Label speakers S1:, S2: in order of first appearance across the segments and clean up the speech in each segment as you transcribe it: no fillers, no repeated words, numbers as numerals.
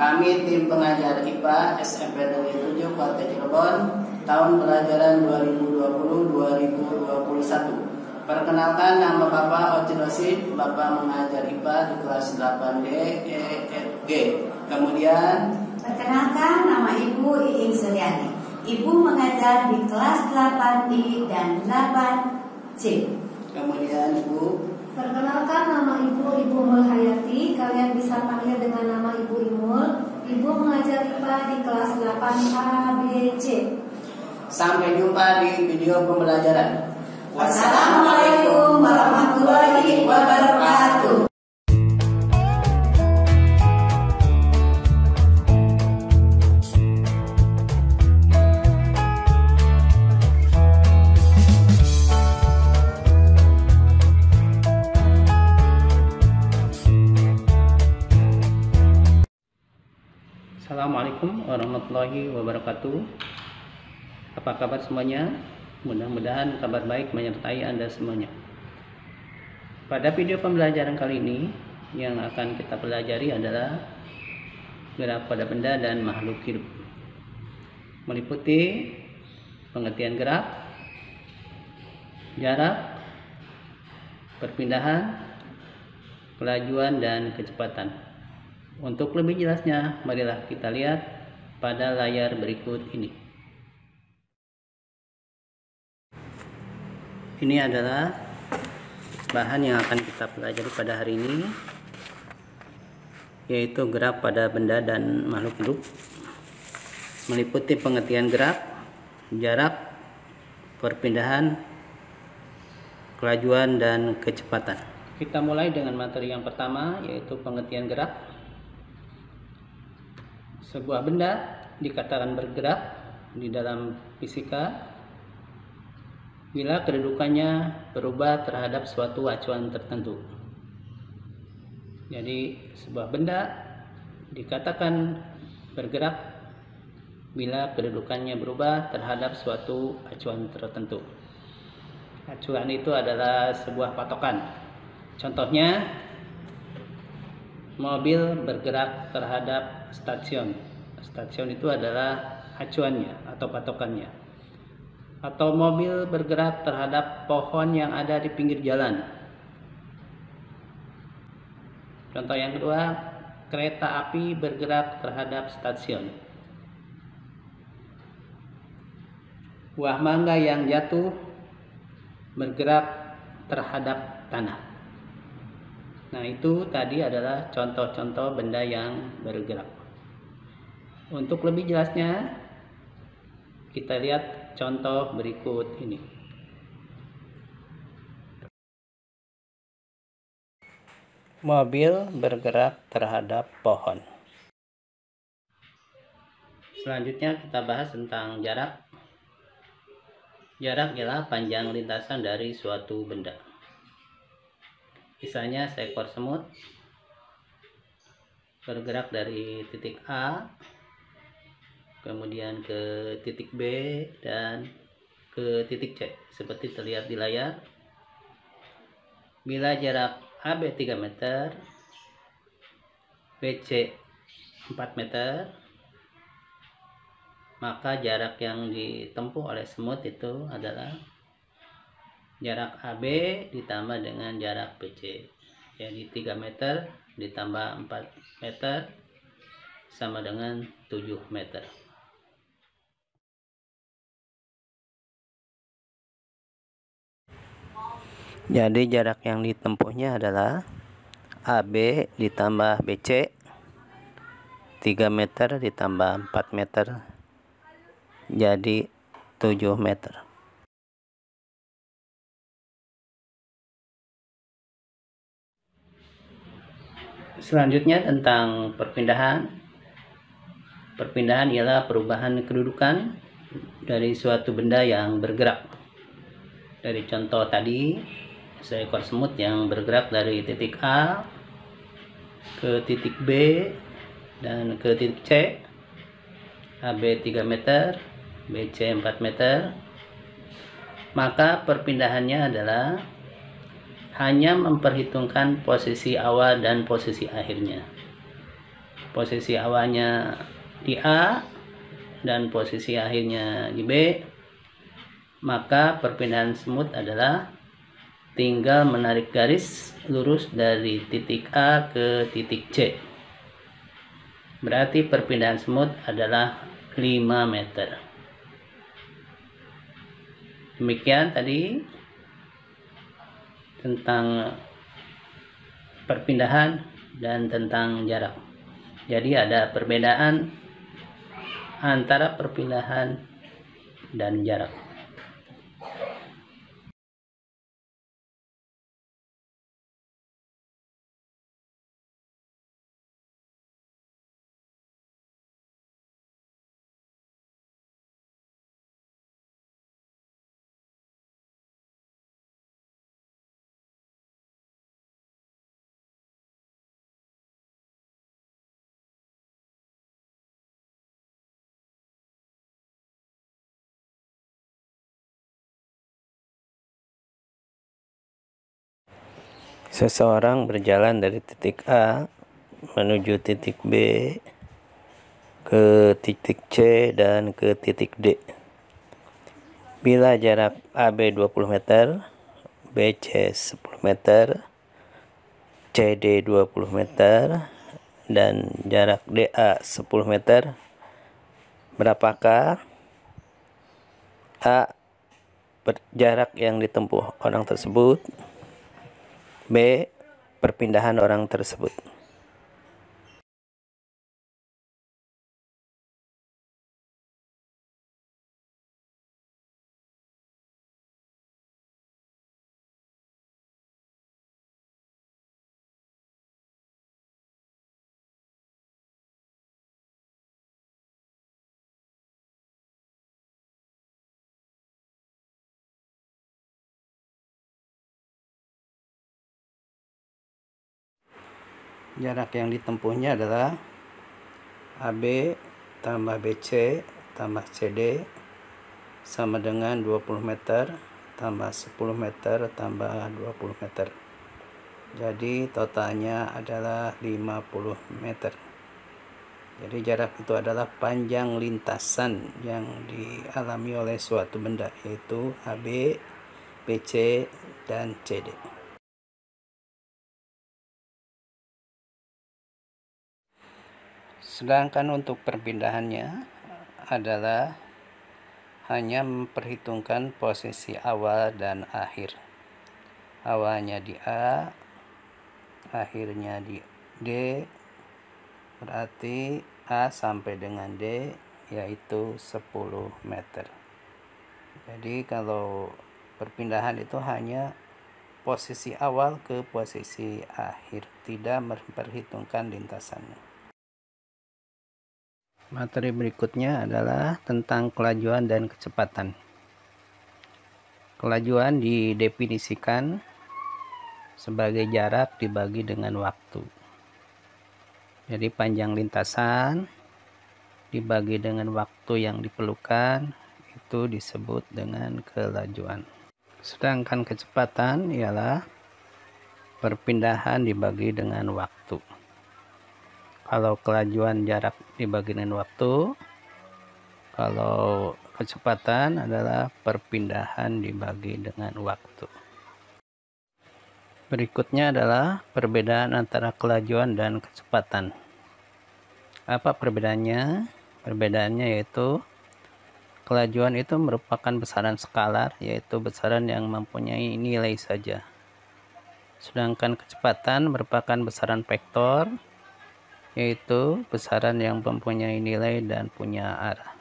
S1: Kami tim pengajar IPA SMP Negeri 7 Kota Cirebon tahun pelajaran 2020-2021. Perkenalkan, nama Bapak Ocedosi, Bapak mengajar IPA di kelas 8D, E, F, G. Kemudian
S2: perkenalkan, nama Ibu Iing Suryani. Ibu mengajar di kelas 8I dan 8C.
S1: Kemudian Ibu.
S3: Perkenalkan, nama Ibu Mul Hayati. Kalian bisa panggil dengan nama Ibu Imul. Ibu mengajar IPA di kelas 8A, B, C.
S1: Sampai jumpa di video pembelajaran.
S2: Wassalamualaikum warahmatullahi wabarakatuh.
S4: Assalamualaikum warahmatullahi wabarakatuh. Apa kabar semuanya? Mudah-mudahan kabar baik menyertai Anda semuanya. Pada video pembelajaran kali ini yang akan kita pelajari adalah gerak pada benda dan makhluk hidup, meliputi pengertian gerak, jarak, perpindahan, kelajuan, dan kecepatan. Untuk lebih jelasnya, marilah kita lihat pada layar berikut ini. Ini adalah bahan yang akan kita pelajari pada hari ini, yaitu gerak pada benda dan makhluk hidup, meliputi pengertian gerak, jarak, perpindahan, kelajuan, dan kecepatan. Kita mulai dengan materi yang pertama, yaitu pengertian gerak. Sebuah benda dikatakan bergerak di dalam fisika bila kedudukannya berubah terhadap suatu acuan tertentu. Jadi sebuah benda dikatakan bergerak bila kedudukannya berubah terhadap suatu acuan tertentu. Acuan itu adalah sebuah patokan. Contohnya, mobil bergerak terhadap stasiun. Stasiun itu adalah acuannya atau patokannya. Atau mobil bergerak terhadap pohon yang ada di pinggir jalan. Contoh yang kedua, kereta api bergerak terhadap stasiun. Buah mangga yang jatuh bergerak terhadap tanah. Nah, itu tadi adalah contoh-contoh benda yang bergerak. Untuk lebih jelasnya, kita lihat contoh berikut ini. Mobil bergerak terhadap pohon. Selanjutnya kita bahas tentang jarak. Jarak ialah panjang lintasan dari suatu benda. Misalnya seekor semut bergerak dari titik A kemudian ke titik B dan ke titik C seperti terlihat di layar. Bila jarak AB 3 meter, BC 4 meter, maka jarak yang ditempuh oleh semut itu adalah jarak AB ditambah dengan jarak BC. Jadi 3 meter ditambah 4 meter sama dengan 7 meter. Jadi jarak yang ditempuhnya adalah AB ditambah BC, 3 meter ditambah 4 meter, jadi 7 meter. Selanjutnya tentang perpindahan. Perpindahan ialah perubahan kedudukan dari suatu benda yang bergerak. Dari contoh tadi, seekor semut yang bergerak dari titik A ke titik B dan ke titik C. AB 3 meter, BC 4 meter. Maka perpindahannya adalah hanya memperhitungkan posisi awal dan posisi akhirnya. posisi awalnya di A dan posisi akhirnya di B, maka perpindahan smooth adalah tinggal menarik garis lurus dari titik A ke titik C. Berarti perpindahan smooth adalah 5 meter. Demikian tadi tentang perpindahan dan tentang jarak. Jadi ada perbedaan antara perpindahan dan jarak. Seseorang berjalan dari titik A menuju titik B ke titik C dan ke titik D. Bila jarak AB 20 meter, BC 10 meter, CD 20 meter, dan jarak DA 10 meter, berapakah A. jarak yang ditempuh orang tersebut, B. perpindahan orang tersebut. Jarak yang ditempuhnya adalah AB tambah BC tambah CD sama dengan 20 meter tambah 10 meter tambah 20 meter. Jadi totalnya adalah 50 meter. Jadi jarak itu adalah panjang lintasan yang dialami oleh suatu benda, yaitu AB, BC, dan CD. Sedangkan untuk perpindahannya adalah hanya memperhitungkan posisi awal dan akhir. Awalnya di A, akhirnya di D, berarti A sampai dengan D yaitu 10 meter. Jadi kalau perpindahan itu hanya posisi awal ke posisi akhir, tidak memperhitungkan lintasannya. Materi berikutnya adalah tentang kelajuan dan kecepatan. Kelajuan didefinisikan sebagai jarak dibagi dengan waktu. Jadi panjang lintasan dibagi dengan waktu yang diperlukan, itu disebut dengan kelajuan. Sedangkan kecepatan ialah perpindahan dibagi dengan waktu. Kalau kelajuan jarak dibagi dengan waktu, kalau kecepatan adalah perpindahan dibagi dengan waktu. Berikutnya adalah perbedaan antara kelajuan dan kecepatan. Apa perbedaannya? Perbedaannya yaitu kelajuan itu merupakan besaran skalar, yaitu besaran yang mempunyai nilai saja. Sedangkan kecepatan merupakan besaran vektor, yaitu besaran yang mempunyai nilai dan punya arah.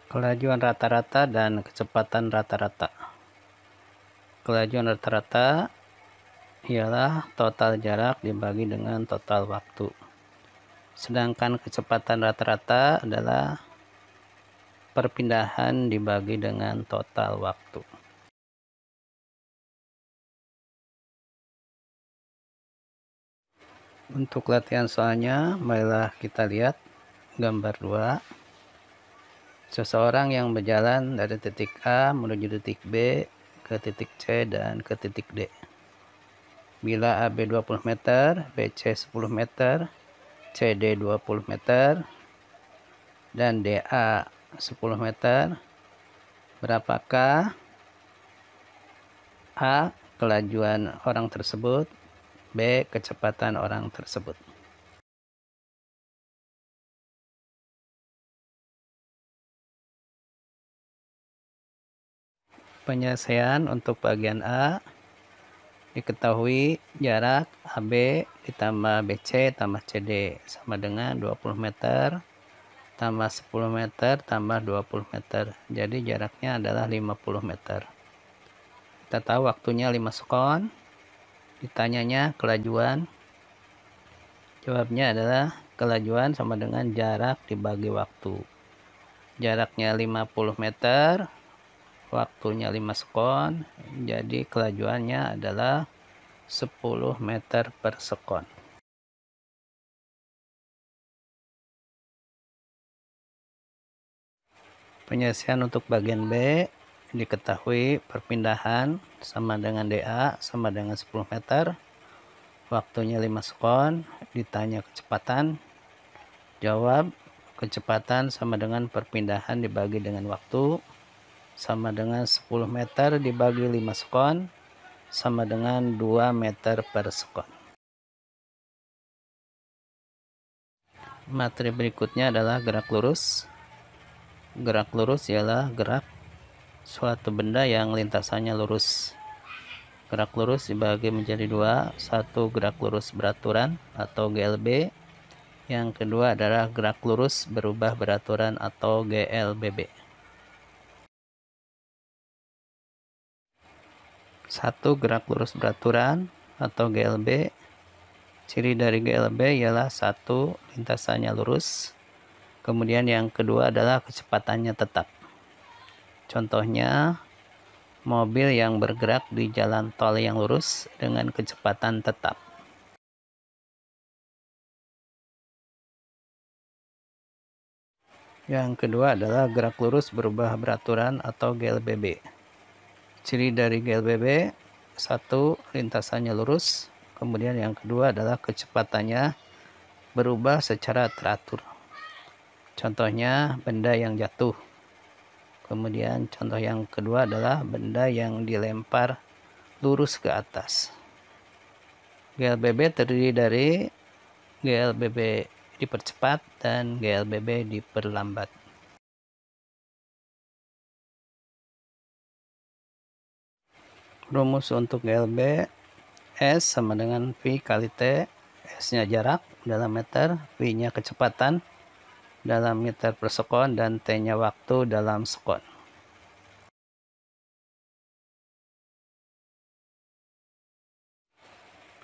S4: Kelajuan rata-rata dan kecepatan rata-rata. Kelajuan rata-rata ialah total jarak dibagi dengan total waktu. Sedangkan kecepatan rata-rata adalah perpindahan dibagi dengan total waktu. Untuk latihan soalnya, marilah kita lihat gambar 2. Seseorang yang berjalan dari titik A menuju titik B ke titik C dan ke titik D. Bila AB 20 meter, BC 10 meter, CD 20 meter, dan DA 10 meter, berapakah A. kelajuan orang tersebut, B. kecepatan orang tersebut? Penyelesaian untuk bagian A, diketahui jarak AB ditambah BC tambah CD sama dengan 20 meter tambah 10 meter tambah 20 meter. Jadi jaraknya adalah 50 meter. Kita tahu waktunya 5 sekon. Ditanyanya kelajuan. Jawabnya adalah kelajuan sama dengan jarak dibagi waktu. Jaraknya 50 meter, waktunya 5 sekon. Jadi kelajuannya adalah 10 meter per sekon. Penyelesaian untuk bagian B, diketahui perpindahan sama dengan DA sama dengan 10 meter, waktunya 5 sekon. Ditanya kecepatan, jawab kecepatan sama dengan perpindahan dibagi dengan waktu sama dengan 10 meter dibagi 5 sekon sama dengan 2 meter per sekon. Materi berikutnya adalah gerak lurus. Gerak lurus ialah gerak suatu benda yang lintasannya lurus. Gerak lurus dibagi menjadi dua, satu gerak lurus beraturan atau GLB, yang kedua adalah gerak lurus berubah beraturan atau GLBB. Satu gerak lurus beraturan atau GLB, ciri dari GLB ialah satu, lintasannya lurus. Kemudian yang kedua adalah kecepatannya tetap. Contohnya, mobil yang bergerak di jalan tol yang lurus dengan kecepatan tetap. Yang kedua adalah gerak lurus berubah beraturan atau GLBB. Ciri dari GLBB, satu, lintasannya lurus. Kemudian yang kedua adalah kecepatannya berubah secara teratur. Contohnya benda yang jatuh. Kemudian contoh yang kedua adalah benda yang dilempar lurus ke atas. GLBB terdiri dari GLBB dipercepat dan GLBB diperlambat. Rumus untuk GLB, S sama dengan V kali T. S-nya jarak dalam meter, V-nya kecepatan dalam meter per sekon, dan T-nya waktu dalam sekon.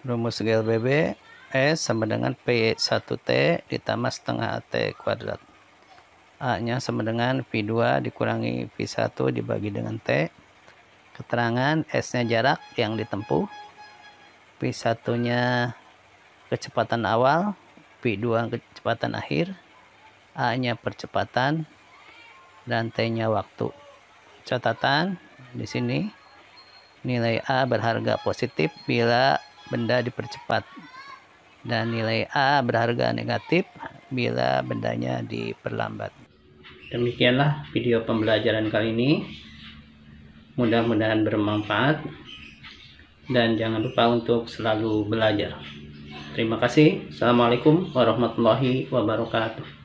S4: Rumus GLBB, S sama dengan P1T ditambah setengah AT kuadrat. A-nya sama dengan V2 dikurangi V1 dibagi dengan T. Keterangan, S-nya jarak yang ditempuh, V1-nya kecepatan awal, V2 kecepatan akhir, A-nya percepatan, dan T-nya waktu. Catatan di sini, nilai A berharga positif bila benda dipercepat, dan nilai A berharga negatif bila bendanya diperlambat. Demikianlah video pembelajaran kali ini. Mudah-mudahan bermanfaat, dan jangan lupa untuk selalu belajar. Terima kasih. Assalamualaikum warahmatullahi wabarakatuh.